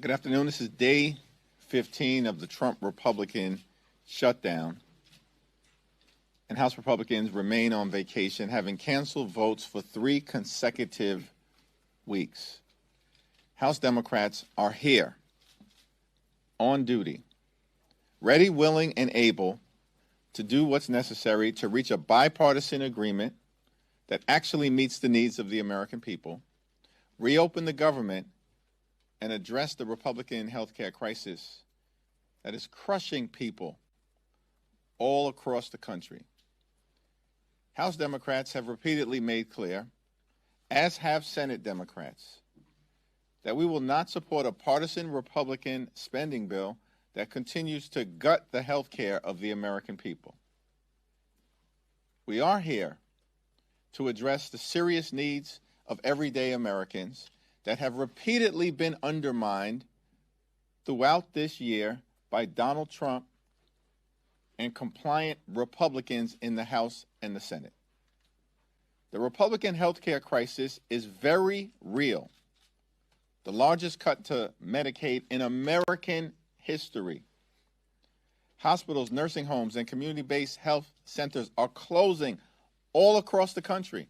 Good afternoon. This is day 15 of the Trump Republican shutdown. And House Republicans remain on vacation, having canceled votes for 3 consecutive weeks. House Democrats are here, on duty, ready, willing, and able to do what's necessary to reach a bipartisan agreement that actually meets the needs of the American people, reopen the government, and address the Republican health care crisis that is crushing people all across the country. House Democrats have repeatedly made clear, as have Senate Democrats, that we will not support a partisan Republican spending bill that continues to gut the health care of the American people. We are here to address the serious needs of everyday Americans that have repeatedly been undermined throughout this year by Donald Trump and compliant Republicans in the House and the Senate. The Republican health care crisis is very real. The largest cut to Medicaid in American history. Hospitals, nursing homes, and community-based health centers are closing all across the country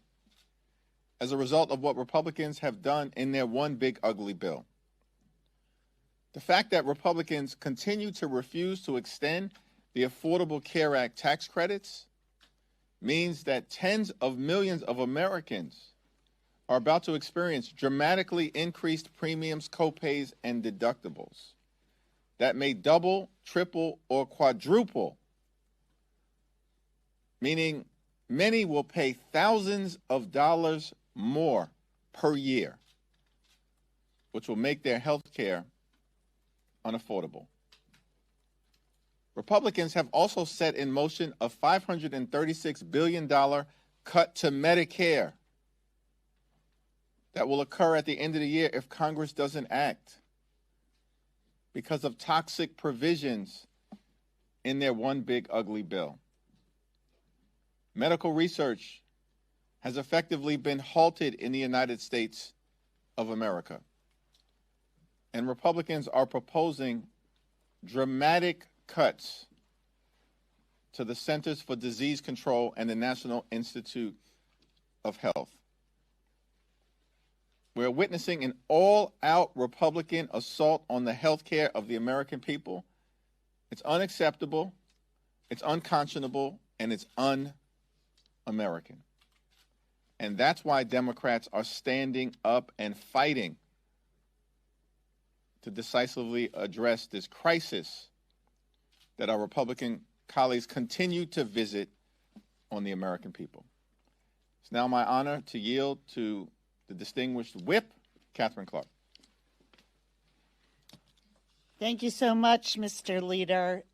as a result of what Republicans have done in their one big ugly bill. The fact that Republicans continue to refuse to extend the Affordable Care Act tax credits means that tens of millions of Americans are about to experience dramatically increased premiums, copays, and deductibles that may double, triple, or quadruple, meaning many will pay thousands of dollars more per year, which will make their health care unaffordable. Republicans have also set in motion a $536 billion cut to Medicare that will occur at the end of the year if Congress doesn't act because of toxic provisions in their one big ugly bill. Medical research has effectively been halted in the United States of America. And Republicans are proposing dramatic cuts to the Centers for Disease Control and the National Institute of Health. We're witnessing an all-out Republican assault on the health care of the American people. It's unacceptable, it's unconscionable, and it's un-American. And that's why Democrats are standing up and fighting to decisively address this crisis that our Republican colleagues continue to visit on the American people. It's now my honor to yield to the distinguished whip, Catherine Clark. Thank you so much, Mr. Leader.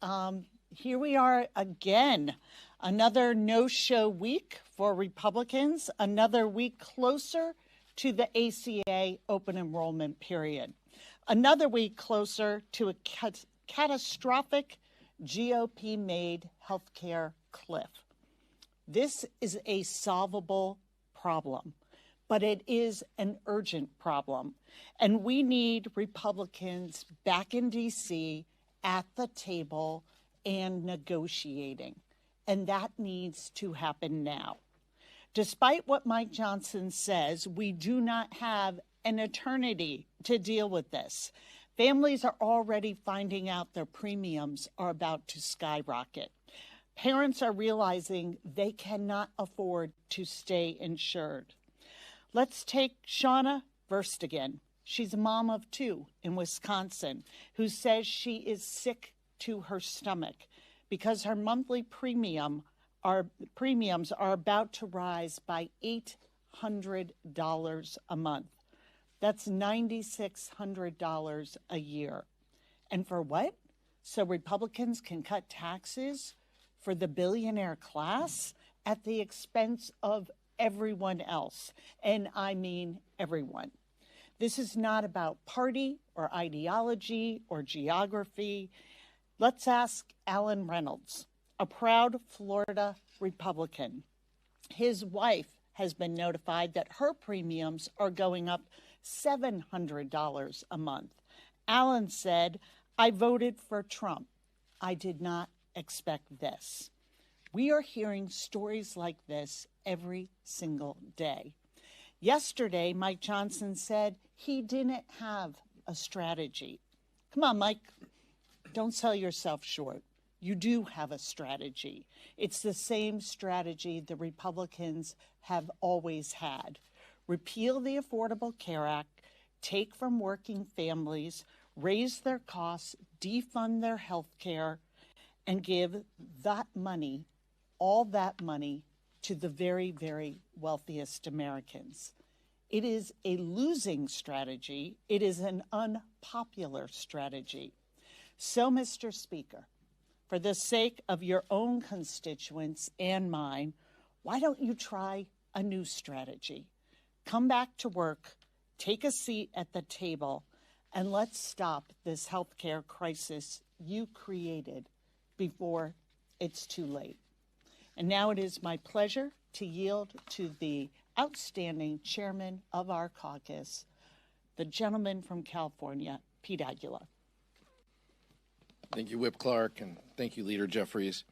Here we are again. Another no-show week for Republicans, another week closer to the ACA open enrollment period, another week closer to a catastrophic GOP-made healthcare cliff. This is a solvable problem, but it is an urgent problem, and we need Republicans back in D.C. at the table and negotiating. And that needs to happen now. Despite what Mike Johnson says, we do not have an eternity to deal with this. Families are already finding out their premiums are about to skyrocket. Parents are realizing they cannot afford to stay insured. Let's take Shauna Verstegen. She's a mom of 2 in Wisconsin who says she is sick to her stomach because her monthly premiums are about to rise by $800 a month. That's $9,600 a year. And for what? So Republicans can cut taxes for the billionaire class at the expense of everyone else. And I mean everyone. This is not about party or ideology or geography. Let's ask Alan Reynolds, a proud Florida Republican. His wife has been notified that her premiums are going up $700 a month. Alan said, I voted for Trump. I did not expect this. We are hearing stories like this every single day. Yesterday, Mike Johnson said he didn't have a strategy. Come on, Mike, don't sell yourself short. You do have a strategy. It's the same strategy the Republicans have always had. Repeal the Affordable Care Act, take from working families, raise their costs, defund their health care, and give that money, all that money, to the very, very wealthiest Americans. It is a losing strategy. It is an unpopular strategy. So, Mr. Speaker, for the sake of your own constituents and mine, why don't you try a new strategy? Come back to work, take a seat at the table, and let's stop this healthcare crisis you created before it's too late. And now it is my pleasure to yield to the outstanding chairman of our caucus, the gentleman from California, Pete Aguilar. Thank you, Whip Clark, and thank you, Leader Jeffries.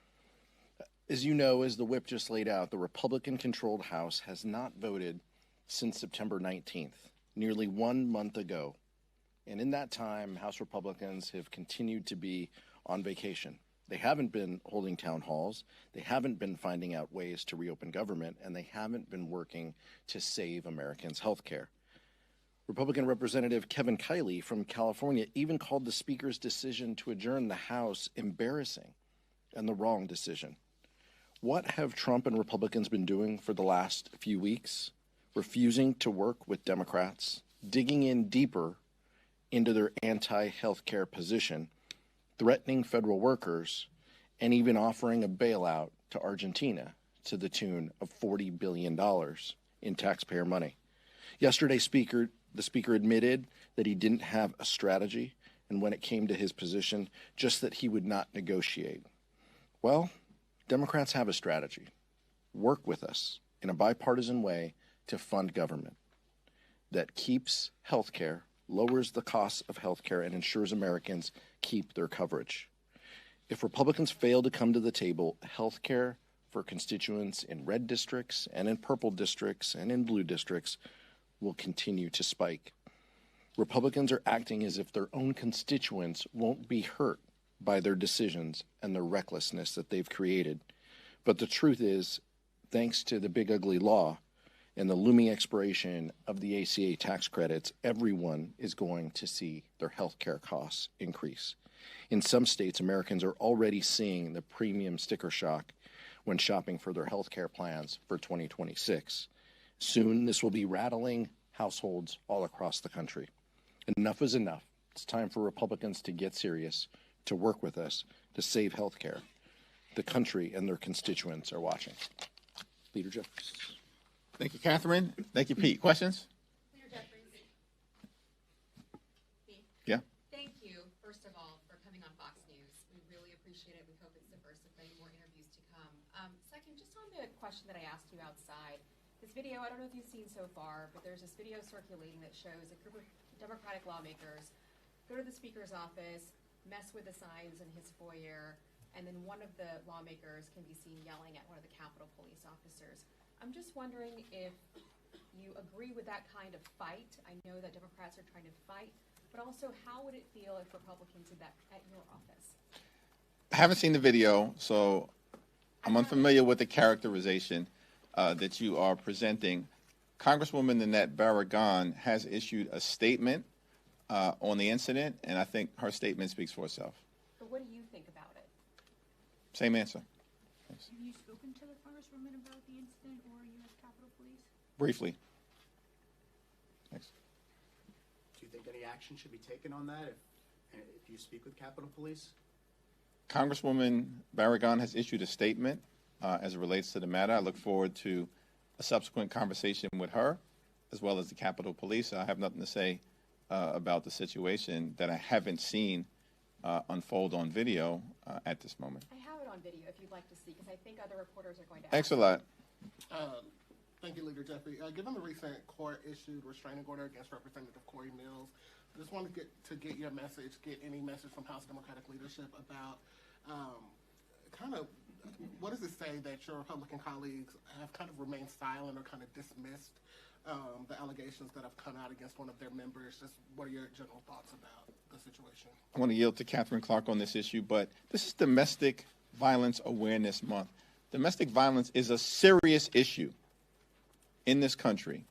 As you know, as the whip just laid out, the Republican-controlled House has not voted since September 19th, nearly 1 month ago. And in that time, House Republicans have continued to be on vacation. They haven't been holding town halls, they haven't been finding out ways to reopen government, and they haven't been working to save Americans' health care. Republican Representative Kevin Kiley from California even called the Speaker's decision to adjourn the House embarrassing and the wrong decision. What have Trump and Republicans been doing for the last few weeks? Refusing to work with Democrats, digging in deeper into their anti-healthcare position, threatening federal workers, and even offering a bailout to Argentina to the tune of $40 billion in taxpayer money. Yesterday, the Speaker admitted that he didn't have a strategy, and when it came to his position, just that he would not negotiate. Well, Democrats have a strategy. Work with us in a bipartisan way to fund government that keeps health care, lowers the cost of health care, and ensures Americans keep their coverage. If Republicans fail to come to the table, health care for constituents in red districts and in purple districts and in blue districts will continue to spike. Republicans are acting as if their own constituents won't be hurt by their decisions and the recklessness that they've created. But the truth is, thanks to the big ugly law and the looming expiration of the ACA tax credits, everyone is going to see their health care costs increase. In some states, Americans are already seeing the premium sticker shock when shopping for their health care plans for 2026. Soon, this will be rattling households all across the country. Enough is enough. It's time for Republicans to get serious, to work with us, to save health care. The country and their constituents are watching. Leader Jeffries. Thank you, Catherine. Thank you, Pete. Questions? Leader Jeffries. Pete. Yeah. Thank you, first of all, for coming on Fox News. We really appreciate it. We hope it's the first of many more interviews to come. Second, just on the question that I asked you outside, this video, I don't know if you've seen so far, but there's this video circulating that shows a group of Democratic lawmakers go to the Speaker's office, mess with the signs in his foyer, and then one of the lawmakers can be seen yelling at one of the Capitol Police officers. I'm just wondering if you agree with that kind of fight. I know that Democrats are trying to fight, but also how would it feel if Republicans did that at your office? I haven't seen the video, so I'm unfamiliar with the characterization that you are presenting. Congresswoman Nanette Barragan has issued a statement on the incident, and I think her statement speaks for itself. But what do you think about it? Same answer. Thanks. Have you spoken to the Congresswoman about the incident or U.S. Capitol Police? Briefly. Thanks. Do you think any action should be taken on that if you speak with Capitol Police? Congresswoman Barragan has issued a statement as it relates to the matter. I look forward to a subsequent conversation with her as well as the Capitol Police. I have nothing to say about the situation that I haven't seen unfold on video at this moment. I have it on video if you'd like to see, because I think other reporters are going to Thanks ask. a lot. Thank you, Leader Jeffrey. Given the recent court-issued restraining order against Representative Corey Mills just wanted to get your message, get any message from House Democratic leadership about kind of what does it say that your Republican colleagues have kind of remained silent or kind of dismissed the allegations that have come out against one of their members? Just what are your general thoughts about the situation? I want to yield to Catherine Clark on this issue, but this is Domestic Violence Awareness Month. Domestic violence is a serious issue in this country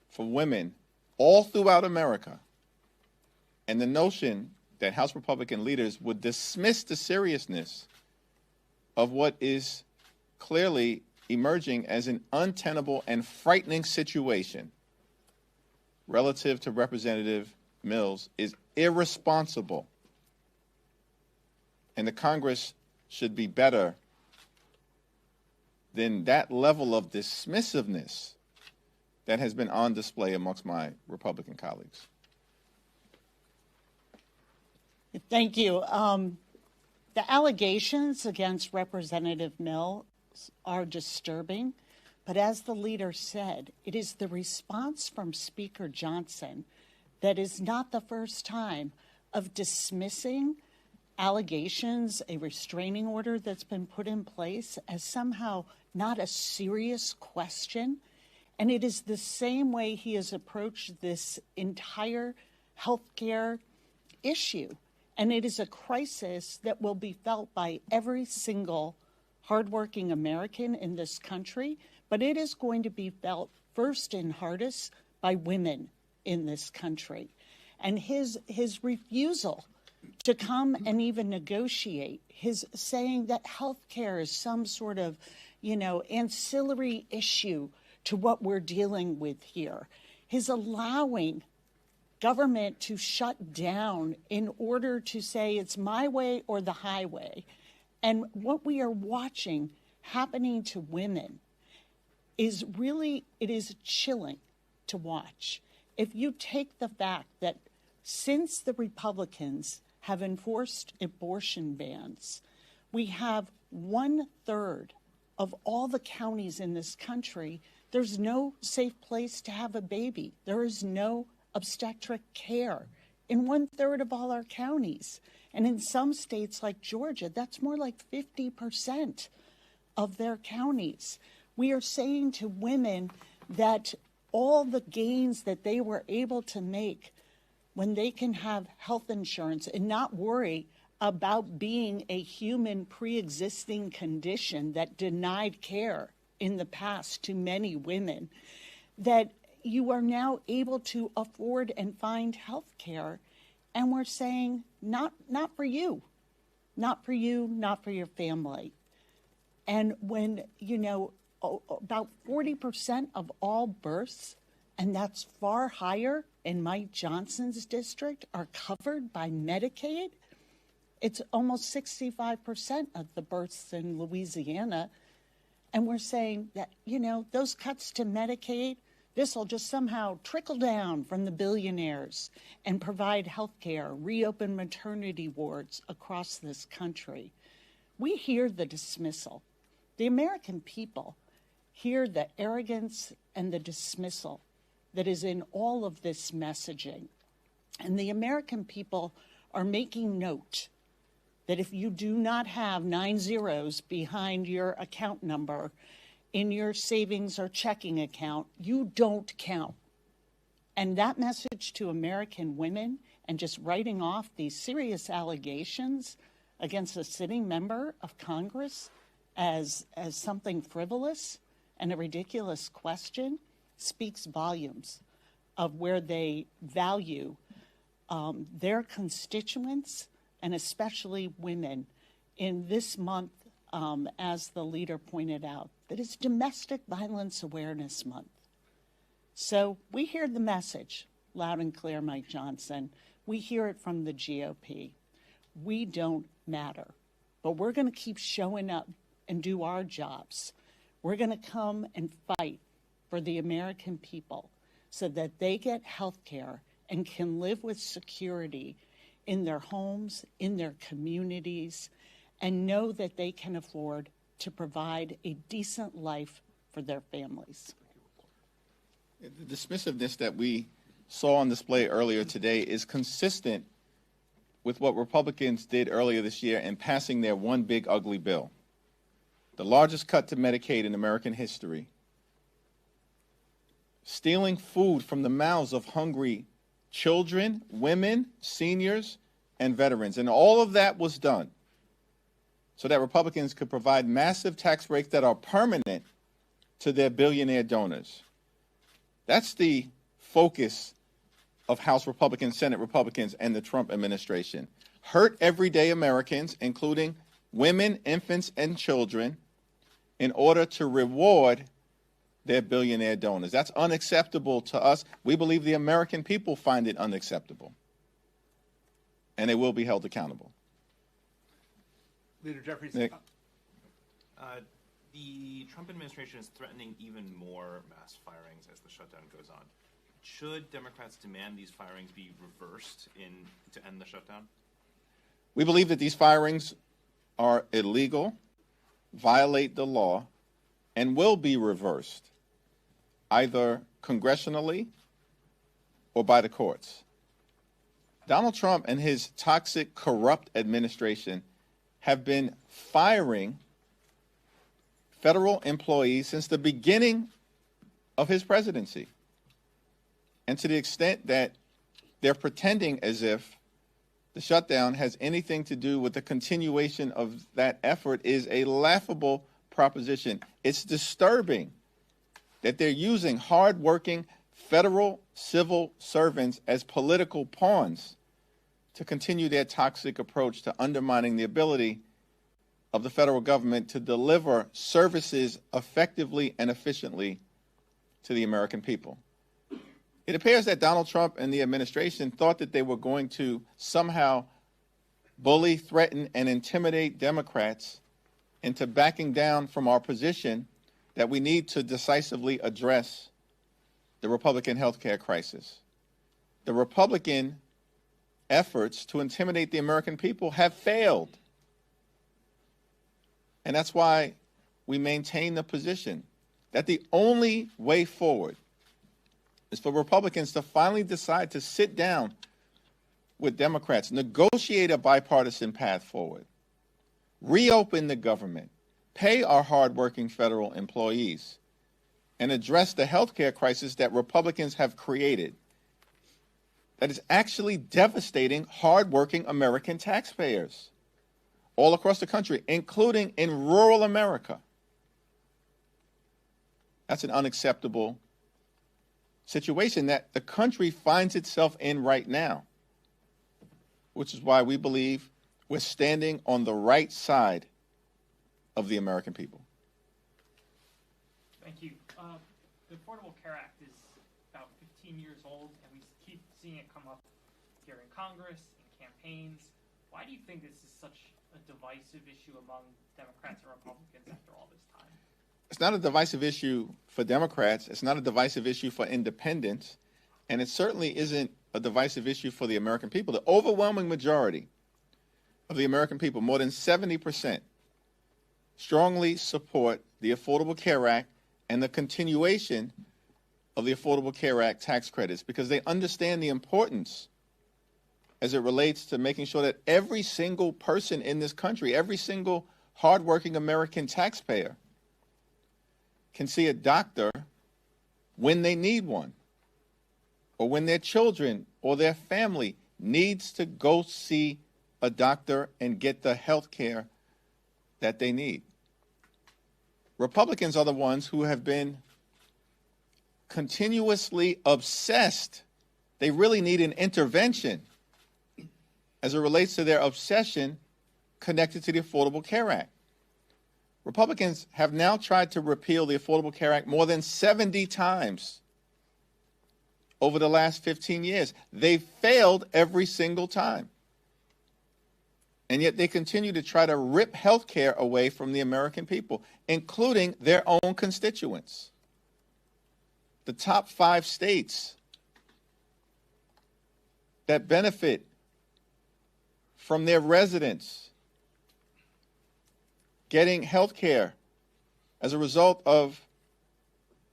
for women all throughout America. And the notion that House Republican leaders would dismiss the seriousness of what is clearly emerging as an untenable and frightening situation relative to Representative Mills is irresponsible. And the Congress should be better than that level of dismissiveness that has been on display amongst my Republican colleagues. Thank you. The allegations against Representative Mills are disturbing, but as the leader said, it is the response from Speaker Johnson that is not the first time of dismissing allegations, a restraining order that's been put in place as somehow not a serious question. And it is the same way he has approached this entire healthcare issue. And it is a crisis that will be felt by every single hardworking American in this country, but it is going to be felt first and hardest by women in this country. And his refusal to come and even negotiate, his saying that health care is some sort of, ancillary issue to what we're dealing with here, his allowing government to shut down in order to say it's my way or the highway. And what we are watching happening to women is really, it is chilling to watch. If you take the fact that since the Republicans have enforced abortion bans, we have 1/3 of all the counties in this country, there's no safe place to have a baby. There is no obstetric care in 1/3 of all our counties. And in some states like Georgia, that's more like 50% of their counties. We are saying to women that all the gains that they were able to make when they can have health insurance and not worry about being a human pre-existing condition that denied care in the past to many women, that you are now able to afford and find health care. And we're saying, not for you, not for you, not for your family. And when, about 40% of all births, and that's far higher in Mike Johnson's district, are covered by Medicaid. It's almost 65% of the births in Louisiana. And we're saying that, those cuts to Medicaid, this will just somehow trickle down from the billionaires and provide health care, reopen maternity wards across this country. We hear the dismissal. The American people hear the arrogance and the dismissal that is in all of this messaging. And the American people are making note that if you do not have 9 zeros behind your account number in your savings or checking account, you don't count. And that message to American women, and just writing off these serious allegations against a sitting member of Congress as something frivolous and a ridiculous question, speaks volumes of where they value their constituents, and especially women, in this month, as the leader pointed out, that is Domestic Violence Awareness Month. So we hear the message loud and clear, Mike Johnson. We hear it from the GOP. We don't matter, but we're going to keep showing up and do our jobs. We're going to come and fight for the American people so that they get health care and can live with security in their homes, in their communities, and know that they can afford to provide a decent life for their families. The dismissiveness that we saw on display earlier today is consistent with what Republicans did earlier this year in passing their one big ugly bill, the largest cut to Medicaid in American history, stealing food from the mouths of hungry children, women, seniors, and veterans. And all of that was done so that Republicans could provide massive tax breaks that are permanent to their billionaire donors. That's the focus of House Republicans, Senate Republicans, and the Trump administration. Hurt everyday Americans, including women, infants, and children, in order to reward their billionaire donors. That's unacceptable to us. We believe the American people find it unacceptable, and they will be held accountable. Leader Jeffries, Nick. The Trump administration is threatening even more mass firings as the shutdown goes on. Should Democrats demand these firings be reversed to end the shutdown? We believe that these firings are illegal, violate the law, and will be reversed, either congressionally or by the courts. Donald Trump and his toxic, corrupt administration have been firing federal employees since the beginning of his presidency. And to the extent that they're pretending as if the shutdown has anything to do with the continuation of that effort is a laughable proposition. It's disturbing that they're using hardworking federal civil servants as political pawns to continue their toxic approach to undermining the ability of the federal government to deliver services effectively and efficiently to the American people. It appears that Donald Trump and the administration thought that they were going to somehow bully, threaten, and intimidate Democrats into backing down from our position that we need to decisively address the Republican health care crisis. The Republican efforts to intimidate the American people have failed. And that's why we maintain the position that the only way forward is for Republicans to finally decide to sit down with Democrats, negotiate a bipartisan path forward, reopen the government, pay our hardworking federal employees, and address the health care crisis that Republicans have created that is actually devastating hardworking American taxpayers all across the country, including in rural America. That's an unacceptable situation that the country finds itself in right now, which is why we believe we're standing on the right side of the American people. Thank you. The Affordable Care Act is about 15 years old, and we keep seeing it come up here in Congress, in campaigns. Why do you think this is such a divisive issue among Democrats and Republicans after all this time? It's not a divisive issue for Democrats. It's not a divisive issue for independents. And it certainly isn't a divisive issue for the American people. The overwhelming majority of the American people, more than 70%, strongly support the Affordable Care Act and the continuation of the Affordable Care Act tax credits because they understand the importance as it relates to making sure that every single person in this country, every single hardworking American taxpayer can see a doctor when they need one, or when their children or their family needs to go see a doctor and get the health care that they need. Republicans are the ones who have been continuously obsessed. They really need an intervention as it relates to their obsession connected to the Affordable Care Act. Republicans have now tried to repeal the Affordable Care Act more than 70 times over the last 15 years. They've failed every single time. And yet they continue to try to rip health care away from the American people, including their own constituents. The top 5 states that benefit from their residents getting health care as a result of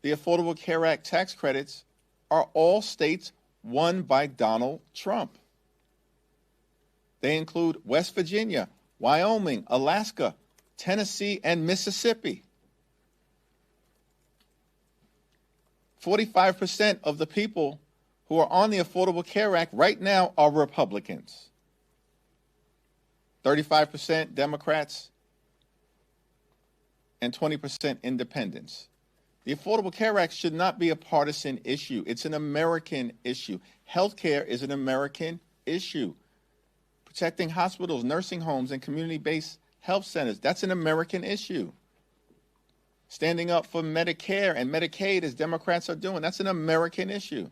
the Affordable Care Act tax credits are all states won by Donald Trump. They include West Virginia, Wyoming, Alaska, Tennessee, and Mississippi. 45% of the people who are on the Affordable Care Act right now are Republicans. 35% Democrats and 20% independents. The Affordable Care Act should not be a partisan issue. It's an American issue. Healthcare is an American issue. Protecting hospitals, nursing homes, and community-based health centers, that's an American issue. Standing up for Medicare and Medicaid, as Democrats are doing, that's an American issue.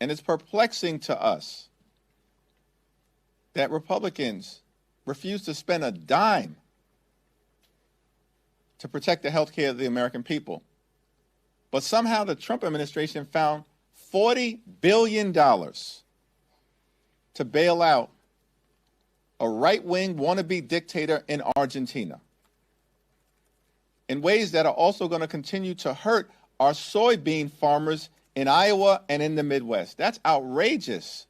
And it's perplexing to us that Republicans refuse to spend a dime to protect the health care of the American people. But somehow the Trump administration found $40 billion to bail out a right-wing wannabe dictator in Argentina in ways that are also going to continue to hurt our soybean farmers in Iowa and in the Midwest. That's outrageous.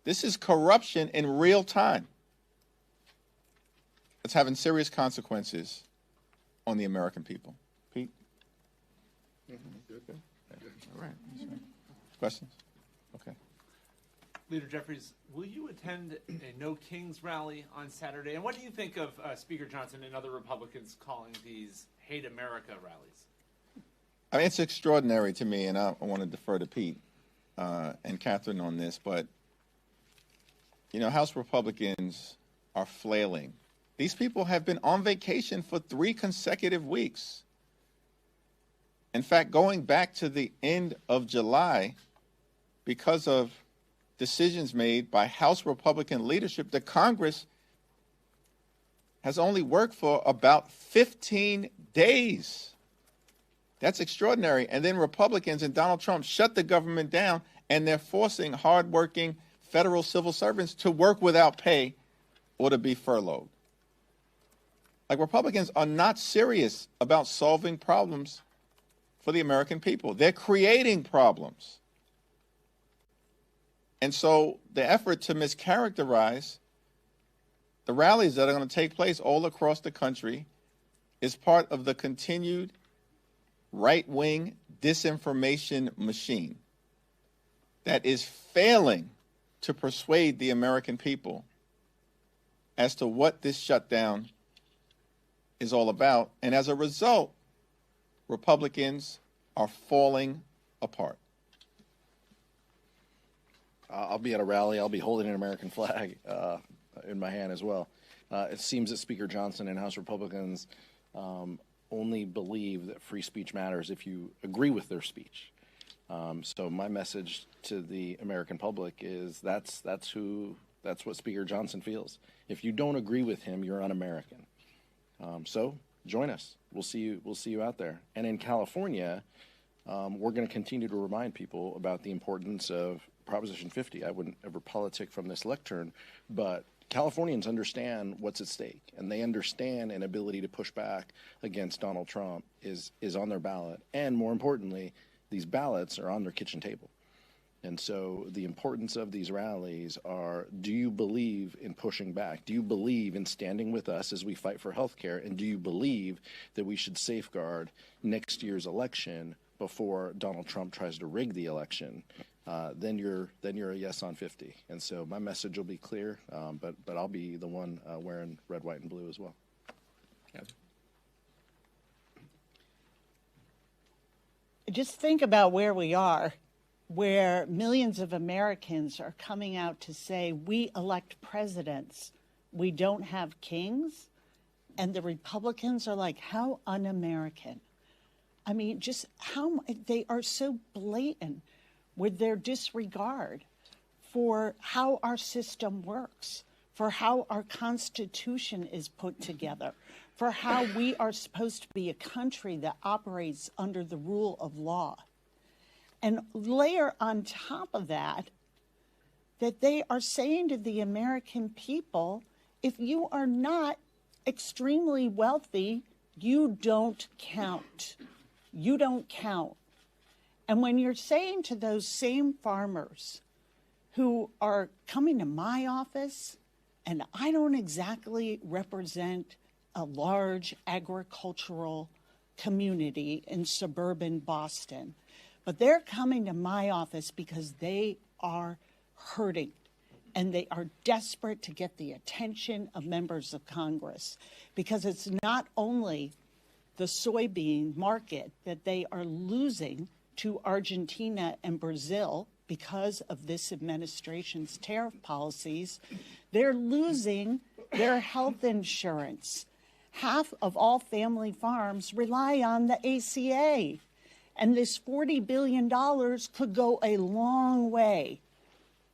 This is corruption in real time. It's having serious consequences on the American people. Pete? Good. All right. Questions? Okay. Leader Jeffries, will you attend a No Kings rally on Saturday? And what do you think of Speaker Johnson and other Republicans calling these Hate America rallies? I mean, it's extraordinary to me, and I want to defer to Pete and Catherine on this, but, you know, House Republicans are flailing. These people have been on vacation for 3 consecutive weeks. In fact, going back to the end of July, because of decisions made by House Republican leadership, the Congress has only worked for about 15 days. That's extraordinary. And then Republicans and Donald Trump shut the government down, and they're forcing hardworking federal civil servants to work without pay or to be furloughed. Like, Republicans are not serious about solving problems for the American people. They're creating problems. And so the effort to mischaracterize the rallies that are going to take place all across the country is part of the continued right-wing disinformation machine that is failing to persuade the American people as to what this shutdown is all about. And as a result, Republicans are falling apart. I'll be at a rally. I'll be holding an American flag in my hand as well. It seems that Speaker Johnson and House Republicans only believe that free speech matters if you agree with their speech. So my message to the American public is that's what Speaker Johnson feels. If you don't agree with him, you're un-American. So join us. We'll see you out there. And in California, we're going to continue to remind people about the importance of Proposition 50. I wouldn't ever politic from this lectern, but Californians understand what's at stake, and they understand an ability to push back against Donald Trump is on their ballot. And more importantly, these ballots are on their kitchen table. And so the importance of these rallies are, do you believe in pushing back? Do you believe in standing with us as we fight for health care? And do you believe that we should safeguard next year's election before Donald Trump tries to rig the election? Then you're a yes on 50. And so my message will be clear, but I'll be the one wearing red, white, and blue as well. Just think about where we are, where millions of Americans are coming out to say, we elect presidents, we don't have kings. And the Republicans are like, how un-American. I mean, just how they are so blatant with their disregard for how our system works, for how our Constitution is put together, for how we are supposed to be a country that operates under the rule of law. And layer on top of that, that they are saying to the American people, if you are not extremely wealthy, you don't count. You don't count. And when you're saying to those same farmers who are coming to my office, and I don't exactly represent a large agricultural community in suburban Boston, but they're coming to my office because they are hurting and they are desperate to get the attention of members of Congress, because it's not only the soybean market that they are losing to Argentina and Brazil because of this administration's tariff policies, they're losing their health insurance. Half of all family farms rely on the ACA, and this $40 billion could go a long way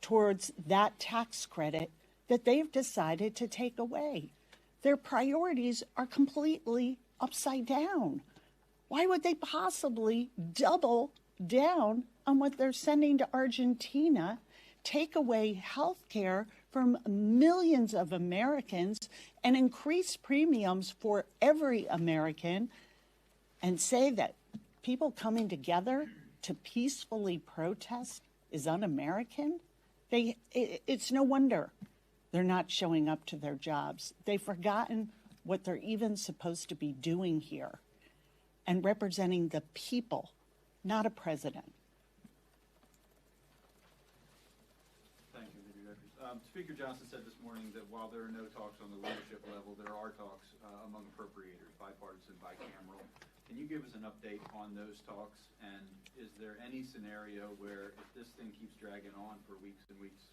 towards that tax credit that they've decided to take away. Their priorities are completely upside down. Why would they possibly double down on what they're sending to Argentina, take away health care from millions of Americans, and increase premiums for every American, and say that people coming together to peacefully protest is un-American? It's no wonder they're not showing up to their jobs. They've forgotten what they're even supposed to be doing here, and representing the people, not a president. Thank you, Leader Jeffries. Speaker Johnson said this morning that while there are no talks on the leadership level, there are talks among appropriators, bipartisan, bicameral. Can you give us an update on those talks? And is there any scenario where, if this thing keeps dragging on for weeks and weeks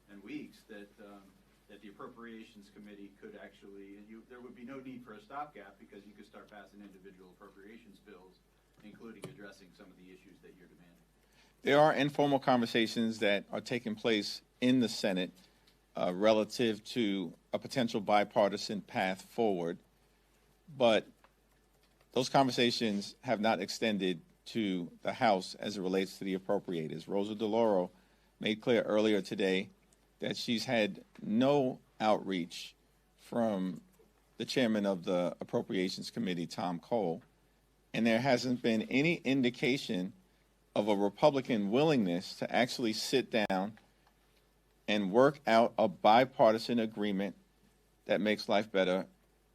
and weeks, that the Appropriations Committee could actually, there would be no need for a stopgap because you could start passing individual appropriations bills, including addressing some of the issues that you're demanding? There are informal conversations that are taking place in the Senate relative to a potential bipartisan path forward, but those conversations have not extended to the House as it relates to the appropriators. Rosa DeLauro made clear earlier today that she's had no outreach from the chairman of the Appropriations Committee, Tom Cole, and there hasn't been any indication of a Republican willingness to actually sit down and work out a bipartisan agreement that makes life better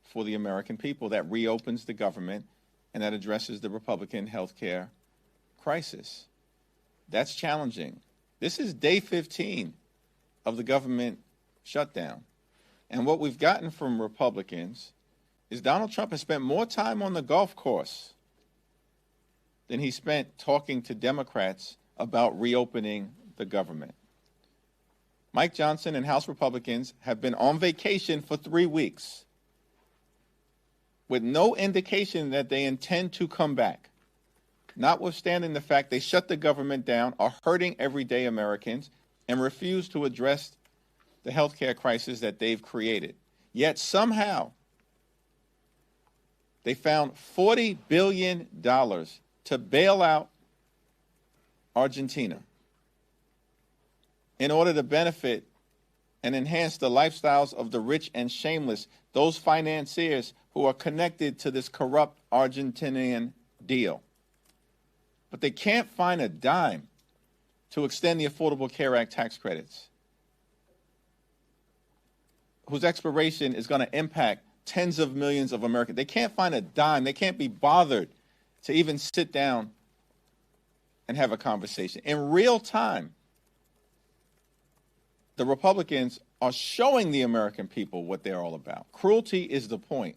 for the American people, that reopens the government, and that addresses the Republican health care crisis. That's challenging. This is day 15 of the government shutdown. And what we've gotten from Republicans is Donald Trump has spent more time on the golf course than he spent talking to Democrats about reopening the government. Mike Johnson and House Republicans have been on vacation for 3 weeks with no indication that they intend to come back, notwithstanding the fact they shut the government down, are hurting everyday Americans, and refuse to address the health care crisis that they've created. Yet somehow they found $40 billion to bail out Argentina in order to benefit and enhance the lifestyles of the rich and shameless, those financiers who are connected to this corrupt Argentinian deal. But they can't find a dime to extend the Affordable Care Act tax credits, whose expiration is going to impact tens of millions of Americans. They can't find a dime. They can't be bothered to even sit down and have a conversation. In real time, the Republicans are showing the American people what they're all about. Cruelty is the point.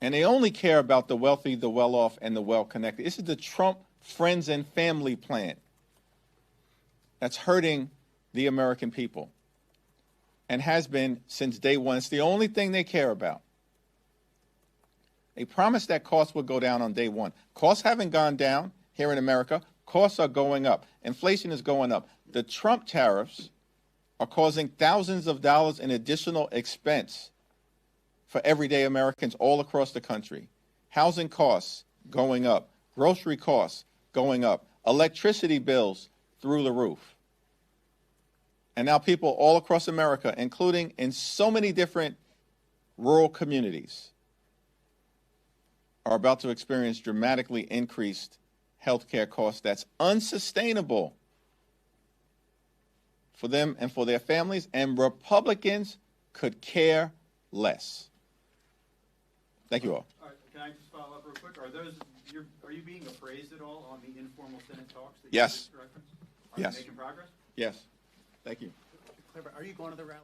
And they only care about the wealthy, the well-off, and the well-connected. This is the Trump friends and family plan that's hurting the American people and has been since day one. It's the only thing they care about. They promised that costs would go down on day one. Costs haven't gone down here in America. Costs are going up. Inflation is going up. The Trump tariffs are causing thousands of dollars in additional expense for everyday Americans all across the country. Housing costs going up. Grocery costs going up. Electricity bills through the roof. And now people all across America, including in so many different rural communities, are about to experience dramatically increased health care costs that's unsustainable for them and for their families, and Republicans could care less. Thank you all. All right, can I just follow up real quick? Are you being appraised at all on the informal Senate talks that you Yes. just referenced? Yes. Are you making progress? Yes. Thank you. Are you going to the rally?